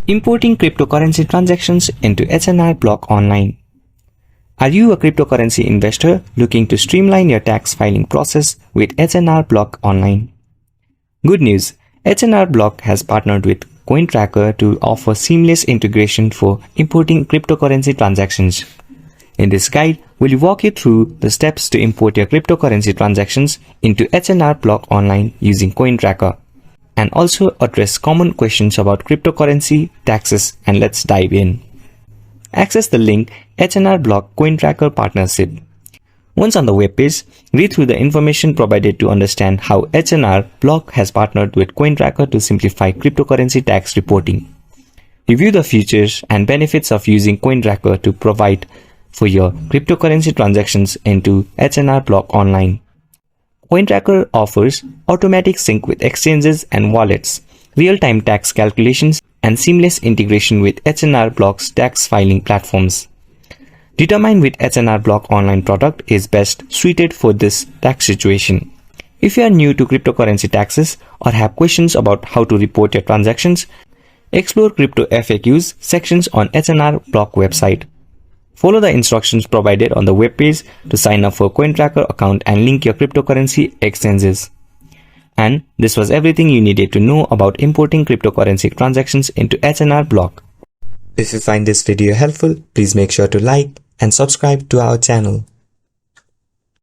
Importing cryptocurrency transactions into H&R Block online. Are you a cryptocurrency investor looking to streamline your tax filing process with H&R Block online? Good news! H&R Block has partnered with CoinTracker to offer seamless integration for importing cryptocurrency transactions. In this guide, we'll walk you through the steps to import your cryptocurrency transactions into H&R Block online using CoinTracker, and also address common questions about cryptocurrency, taxes, and let's dive in. Access the link H&R Block CoinTracker Partnership. Once on the webpage, read through the information provided to understand how H&R Block has partnered with CoinTracker to simplify cryptocurrency tax reporting. Review the features and benefits of using CoinTracker to provide for your cryptocurrency transactions into H&R Block online. CoinTracker offers automatic sync with exchanges and wallets, real-time tax calculations, and seamless integration with H&R Block's tax filing platforms. Determine which H&R Block online product is best suited for this tax situation. If you are new to cryptocurrency taxes or have questions about how to report your transactions, explore Crypto FAQs sections on H&R Block website. Follow the instructions provided on the webpage to sign up for CoinTracker account and link your cryptocurrency exchanges. And this was everything you needed to know about importing cryptocurrency transactions into H&R Block. If you find this video helpful, please make sure to like and subscribe to our channel.